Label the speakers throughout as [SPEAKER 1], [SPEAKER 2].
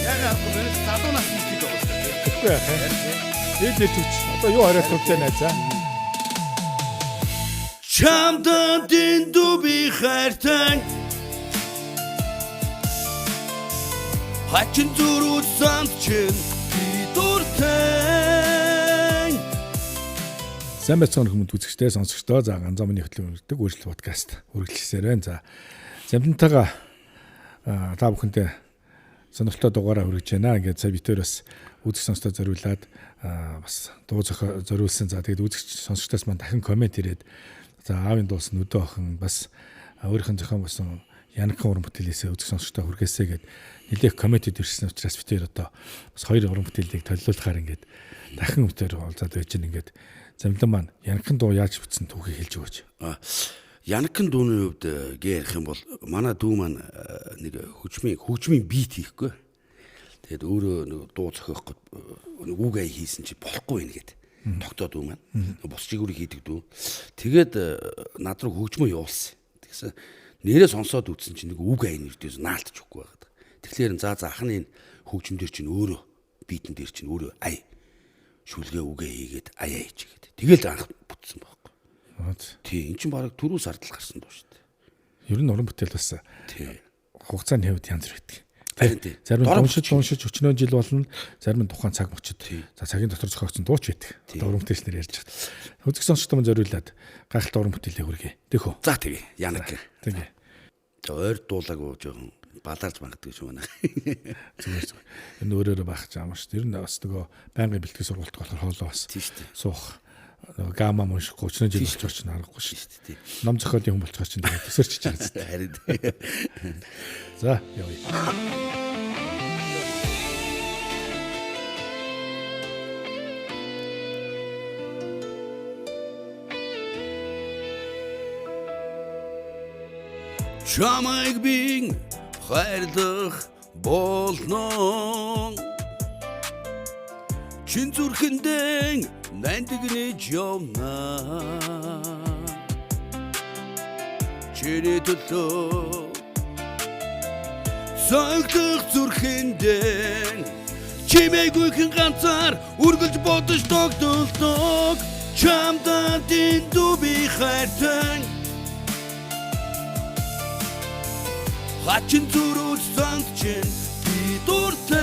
[SPEAKER 1] Ягаад гэвэл залуу насны стил байгаа шүү дээ.
[SPEAKER 2] Тэгэхгүй яах вэ? Ээлж хүч. Одоо юу хараад төвтэй найзаа.
[SPEAKER 3] Чамдан дэндүби хайртай Хачин зүрүүд санд чин би дуртай.
[SPEAKER 2] Сайн байцгаана хүмүүст үзэгчтэй сонсогчдоо за ганцаа миний хөтөлбөрөдөг үргэлжлэл подкаст үргэлжлэсээр байна. За замтантайгаа та бүхэнтэй сонирхолтой дугаараа хүргэж байна. Ингээд сая битээрээс үзэг сонстоо зориулаад бас дуу зориулсан. За тэгээд үзэгч сонсогчдоос маань дахин комент ирээд за аавын дуулсан өдөө охин бас өөрийнх нь зохион болсон Янакхан уран бүтээлээсээ үзэг сонсогчдоо хүргээсэй гэд нэлээх коммент ирсэн учраас битээр одоо бас хоёр уран бүтээлийг төлөвлөхаар ингээд дахин өвтөр олзаад байж гин ингээд замлан маань Янакхан дуу яаж бүтсэн түүхийг хэлж өгөөч.
[SPEAKER 3] Янакхан дууны хувьд ярих юм бол манай дүү маань нэг хөгжмийн бит хийхгүй. Тэгээд өөрөө нэг дуу зохиох гээд нэг үг ай хийсэн чи болохгүй байна гэд тогтоод дүү маань. Бос чигүүрийг хийдэг дүү. Тэгээд над руу хөгжмөө явуулсан. Тэгсэн нэрээ сонсоод үзсэн чи нэг үг ай нэрдээс наалтч өгөхгүй байгаа. Тэгэхээр за ахны хөгжим дээр чинь өөрөө битэн дээр чинь өөрөө ай шүлгээ үгээ хийгээд аяа хийгээд тэгэл анх бүтсэн байхгүй. Тий, эн чинь бараг түрүү сард л гарсан дуу шүү дээ.
[SPEAKER 2] Ер нь уран бүтээл бас хугацааны хэвд янз бүр байдаг.
[SPEAKER 3] Зарим
[SPEAKER 2] уншиж өчнөө жил болно, зарим нь тухайн цаг мөчид. За цагийн дотор зохиогдсон дууч байдаг. Одоо уран бүтээлчнэр ярьж байгаа. Үзэг сонсогчдод зориулаад гайхалтай уран бүтээлээ хүргэе. Тэхүү.
[SPEAKER 3] За тэгээ. Янак.
[SPEAKER 2] Тэгээ.
[SPEAKER 3] Ойр дуулаагүй жоохон балаарч магадгүй шүү манай.
[SPEAKER 2] Зүгээр. Энэ өөрөөрөө байх жаам шүү. Тэр нь бас нөгөө байнгын бэлтгэл сургалт болохоор хоолоо бас.
[SPEAKER 3] Тийм шүү дээ.
[SPEAKER 2] Суух. Нөгөө гамма уншихгүй өчнөө жил болчихор чинь харахгүй шүү.
[SPEAKER 3] Тий.
[SPEAKER 2] Ном зохиолын хүн болчихор чинь тэгээд төсөрч чиж байгаа.
[SPEAKER 3] Харин.
[SPEAKER 2] За явъя.
[SPEAKER 3] Чамайг би хайрлах болно. Чин зүрхэндээ нандинэж явна. Чиний төлөө соёлох зүрхэндээ чимээгүйхэн ганцаар үргэлж бодож тогтолдог. Чамдан дэндүү би хайртай Хачин зүрүүд санд чин би дуртай.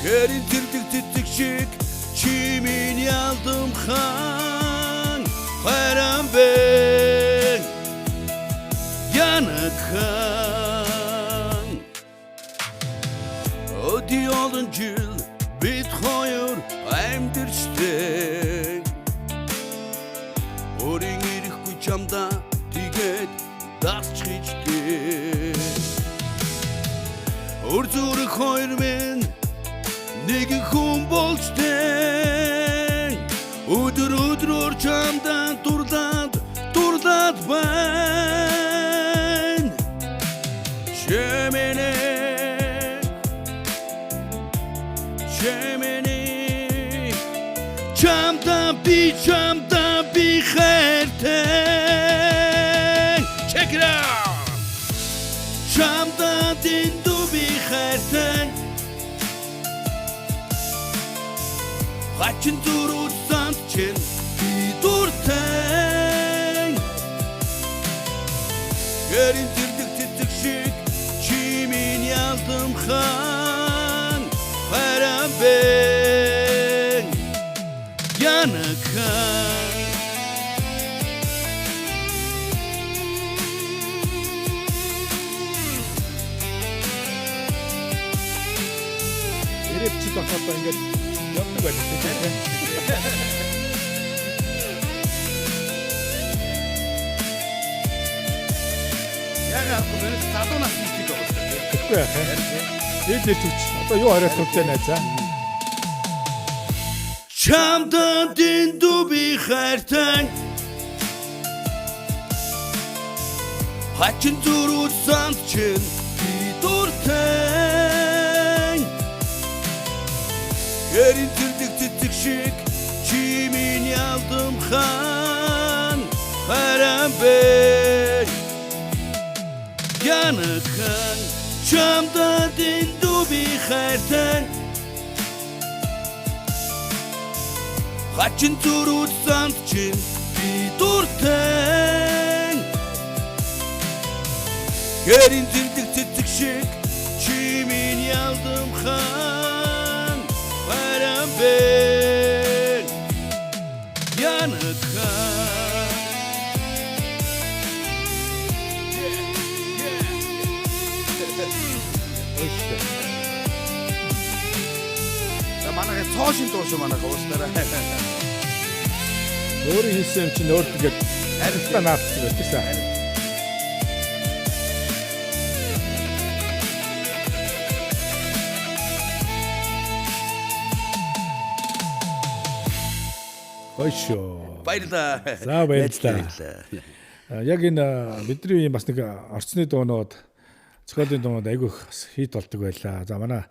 [SPEAKER 3] Хэрин зэрдэг цэцэг шиг чимийн ялдамхан хайран бэ Янакхан. Өдий олон жил бид хоёр амьдэрчтэй. Өөрийн ирэхгүй чамдаа дасч хийжтэй. Өр зүрх хоёр минь нэг хүн болжтэй. Өдрөөр чамдан дурлаад байна. Шэмэнэ чамдан би хайртай. Check it out. Чамдан дэндүү би хайртай. Хачин зүрүүд санд чин би дуртай. Хэрин зэрдэг цэцэг шиг чимийн ялдамхан хайран бэ Янакхан.
[SPEAKER 2] Рэпчд ахаад ингээд явдаг байдаг тийм.
[SPEAKER 1] Ягаад гэвэл залуу насны стил байгаа шүү дээ.
[SPEAKER 2] Тэгэхгүй яах вэ? Ээлж хүч. Одоо юу хараад төвтэй найзаа.
[SPEAKER 3] Чамдан дэндүү би хайртай Хачин зүрүүд санд чин би дуртай. Хэрин зэрдэг цэцэг шиг чимийн ялдамхан хайран бэ Янахан чамда дэндүү би хайртай Хачин зүрүүд санд чин би дуртай Гэрийн зэмдэг цэцэг шиг чимийн ялдам хаан Барамбэн Янахан
[SPEAKER 1] Манайх цоошин дууш манайх ууснараа.
[SPEAKER 2] Өөрийн хийсэн юм чинь өөр тэгээд харилцаа наадчих байдаг сайн. Гойшоо.
[SPEAKER 3] Баярлаа.
[SPEAKER 2] За баярлалаа. Яг энэ бидний бас нэг орцны дуунууд зохиолын дуунууд айгүйх хийт болдог байлаа. За манай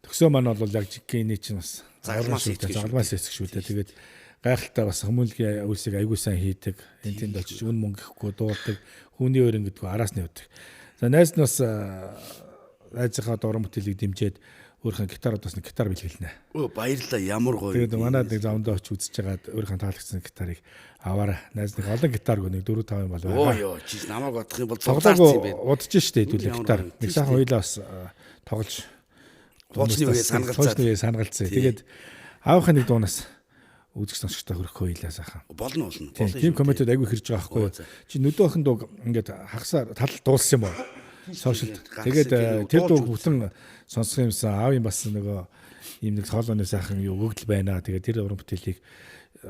[SPEAKER 2] төгсөө маань бол яг жигний чинь бас загалмаас эцэг шүү дээ. Тэгээд гайхалтай бас хүмүүнлэгийн үйлсийг айгүй сайн хийдэг. Энд тэнд очиж үн мөнгө ихгүй дуулдаг. Хүүний өрн гэдэггүй араас нь явдаг. За найз нь бас найзынхаа дуран бүтээлийг дэмжиж өөрийнхөө гитарууд бас нэг гитар бэлгэлнэ.
[SPEAKER 3] Өө баярлалаа ямар гоё.
[SPEAKER 2] Тэгээд манай нэг завндаа очиж үзэж байгаад өөрийнхөө таалагдсан гитарыг аваарай. Найз нэг олон гитарг нэг 4 5 юм бол байгаа.
[SPEAKER 3] Оо ёо чи намайг бодох юм бол
[SPEAKER 2] цуглаарч юм бэ. Удаж штэ хэдүүлээ гитар. Нэг сайхан хоёлаа бас тоглож
[SPEAKER 3] Хуучны үе
[SPEAKER 2] сангалцсан. Тэгээд аавынхаа нэг дуунаас үзэх сонсогчтой хөрөхгүй илээ сайхан.
[SPEAKER 3] Болно.
[SPEAKER 2] Тийм комментод айгүй хэрж байгаа байхгүй. Чи нүдөө охин дуу ингээд хагасаар тал дуулсан юм уу? Сошиалд. Тэгээд тэр дууг бүтэн сонсох юмсан аавын бас нөгөө ийм нэг хоолойны сайхан юу өгдөл байна. Тэгээд тэр уран бүтээлийг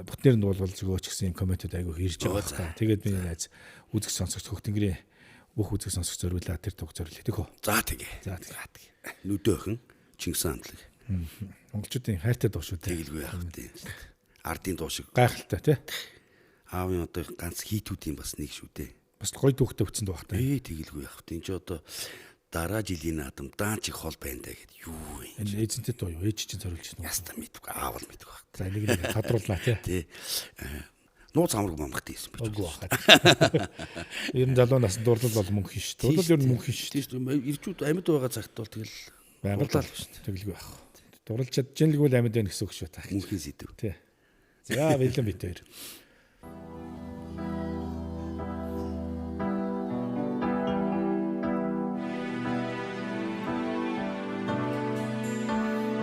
[SPEAKER 2] бүтнээр нь дуулвал зөвөөч гэсэн юм комментод айгүй хэрж байгаа. Тэгээд би найз үзэх сонсогч хөхтөнгөрийн бүх үзэх сонсогч зориулаад тэр дууг зориулъя гэх хөө.
[SPEAKER 3] За тэгээ. Нүдөө охин Чингис хаан амтлаг.
[SPEAKER 2] Монголчуудын хайртай дуу шүү дээ.
[SPEAKER 3] Тэгэлгүй яах вэ? Ардын дуу шиг.
[SPEAKER 2] Гайхалтай тий.
[SPEAKER 3] Аавын одоо ганц хийтүүдийн бас нэг шүү дээ.
[SPEAKER 2] Бас гоё дүүхтэй өгсөн дуу багтай.
[SPEAKER 3] Тэгэлгүй яах вэ? Энд чи одоо дараа жилийн наадам даан чих хол байна даа гэд юу вэ?
[SPEAKER 2] Энэ эзэнтэй дуу юу? Ээж чинь зориулж байна.
[SPEAKER 3] Яста мэдгүй аавал мэдгүй баг.
[SPEAKER 2] За нэг тодрууллаа тий.
[SPEAKER 3] Нууц амраг мамхтай байсан байж.
[SPEAKER 2] Үгүй байна. Ер нь залуу нас дурлал бол мөнгө хийн шүү. Дурлал ер нь мөнгө хийн шүү.
[SPEAKER 3] Ирчүүд амьд байгаа цагт бол тэгэл
[SPEAKER 2] байгалаа л шүү. Тэгэлгүй яах. Дурлж чадчихлгүй амьд байна гэсэн үг шүү та.
[SPEAKER 3] Мөнхийн сэдв.
[SPEAKER 2] Тий. За бэлэн бит хоёр.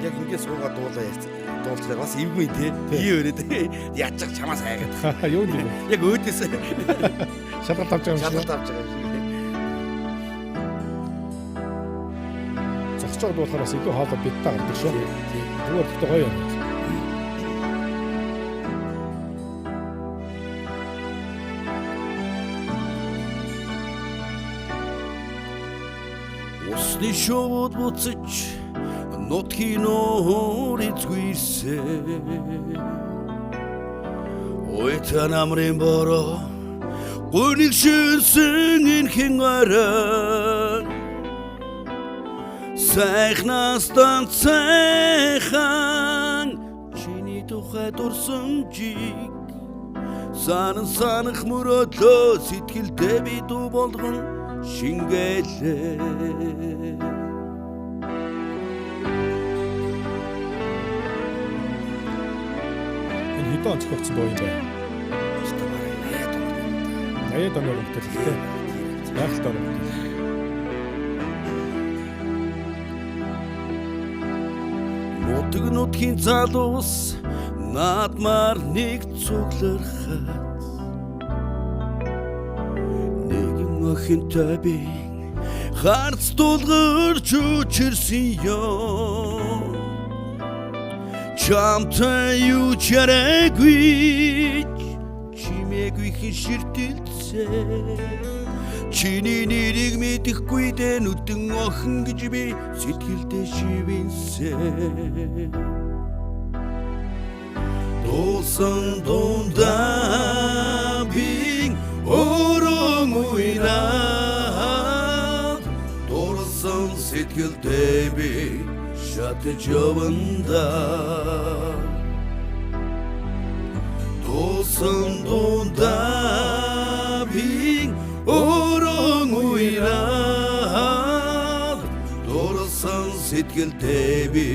[SPEAKER 1] Яг ингэж суугаад дуулахлаар бас эвгүй тий. Би өрөөд яаж ч чамаас хайгаад.
[SPEAKER 2] Юу юм бэ?
[SPEAKER 1] Яг өөдөөс
[SPEAKER 2] шалгалт авч байгаа юм.
[SPEAKER 1] шалгалт авч байгаа юм.
[SPEAKER 2] Зогсож дуулахаар бас илүү хоолой биттэй гардаг шүү. Зүгээр ихтэй гоё юм.
[SPEAKER 3] Усны шууд буцаж нутгийн нуурыг зүгээрсэн. Ой намрын бороо гүнийг шүнсэн энэ хэн арай. Сайхнаас танцайхан чиний тухай дурсамжийг санах мөрөөдлөө сэтгэлдээ би дуу болгон шингэлээ.
[SPEAKER 2] Хэдэн он зохиогдсон дуу юм бэ? 80 оноор өгдөлтэй. Гайхалтай дуу.
[SPEAKER 3] Нутгийн залуус наадмаар нэг цуглархад нэгэн охинтой би харц тулгарч үчирсэн ёо. Чамтай юу чарэггүй чимээгүй хин ширтэлцээ. Чиний нэрийг мэдэхгүй дэ нүдэн охин гэж би сэтгэлдээ шивэнсэ. Дуусан дундаа би өрөн уйнаад дурсан сэтгэлдээ би шатаж явандаа. Дуусан дундаа би өрөн уйнаад сэтгэлдээ би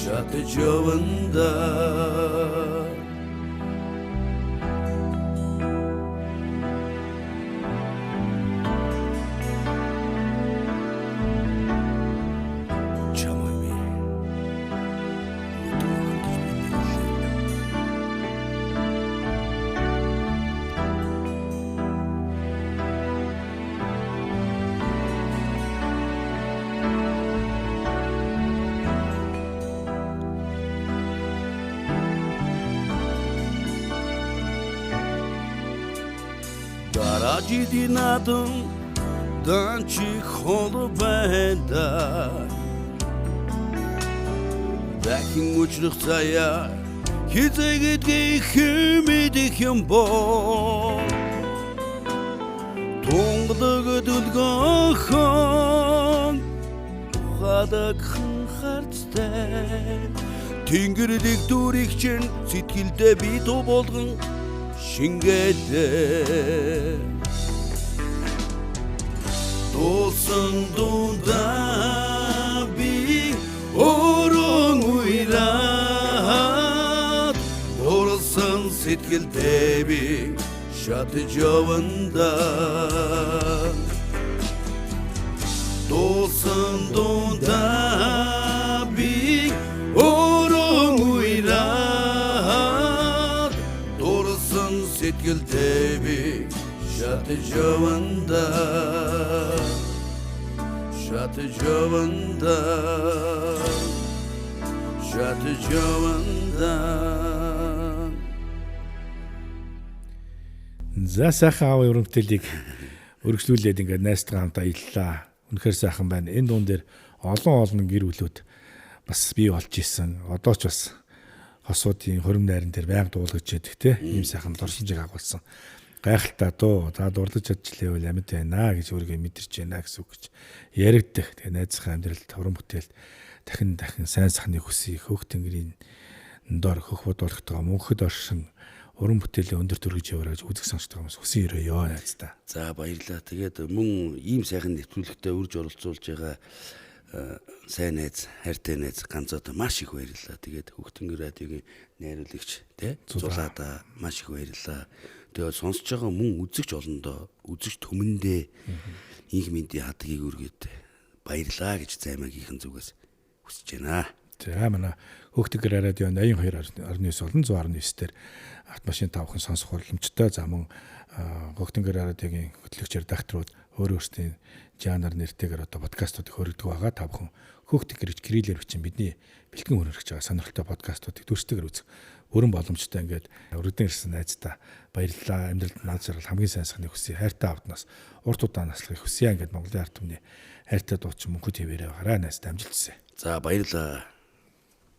[SPEAKER 3] шатаж яванда даражиди надан данчи холо бэнда дахин учрах заяа хизээгээд хэмэдэх юм боо тунгалаг дүлгөөн хадагхан харцтай тэнгэрийг дүүрих чинь сэтгэлдээ би дуу болгон шингээдээ дуусан дундаа би өрөн уйлаад дурсан сэтгэлдээ би шатаж яванда дуусан дундаа би өрөн уйлаад дурсан сэтгэлдээ би шатаж яванда шатаж яванда шатаж яванда.
[SPEAKER 2] За сайхан аав өрөмтөлийг өргөжлүүлээд ингээд найстайгаа хамт аяллаа. Үнэхээр сайхан байна. Энэ дуун дээр олон гэр бүлүүд бас бий болж исэн. Одоо ч бас хосуудын хорим найран дээр байнга дуулгаж яддаг те. Ийм сайхан дурсамжийг агуулсан. Гайхалтай дуу. За дурлаж чадчихлаа бол амьд байна гэж өөрийгөө мэдэрч байна гэсэн үг гэж яригддаг. Тэгээ найзынхаа амьдралд хорим бүтээлд дахин сайн сайхны хүсье хөөх тэнгэрийн дор хөх бодуулахтайгаа мөнхөд оршин уран бүтээлээ өндөр төрөж яваарай гэж үзэх сонсдог юмс хүсэн өрөө найздаа.
[SPEAKER 3] За баярлалаа. Тэгээд мөн ийм сайхан нэвтрүүлэгтээ урьж оролцуулж байгаа сайн найз, хайртай найз ганцаад маш их баярлалаа. Тэгээд Хөхтөнгөр радиогийн найруулагч тий Зулаада маш их баярлалаа. Тэгээд сонсож байгаа мөн үзэгч олондоо үзэгч төмөндөө нийгмийн хадгийг өргөд баярлалаа гэж займагийнхэн зүгээс хүсэж байна.
[SPEAKER 2] За манай Хөхтөнгөр радио 82.9 болон 119 дээр автомашин тавхан сонсох боломжтой. За мөн Хөхтөнгөр радиогийн хөтлөгч редакторууд өөрөөсөө жанр нэртэйгээр одоо подкастуудыг хөргөдөг байгаа. Та бүхэн Хөхтөнгөр гэж кириллээр бичин бидний бэлтгэн хөргөж байгаа сонирхолтой подкастуудыг дүрстэйгээр үзэх өрн боломжтой. Ингээд өргөдөн ирсэн найздаа баярлалаа. Амьдралд наад зэрэг хамгийн сайн сайхныг хүсье. Хайртай авднаас урт удаан наслахыг хүсье. Ингээд Монголын ард түмний хайртай дуучин мөнхөд хэвээрээ гараа найздаа амжилт хүсье.
[SPEAKER 3] За баярлалаа.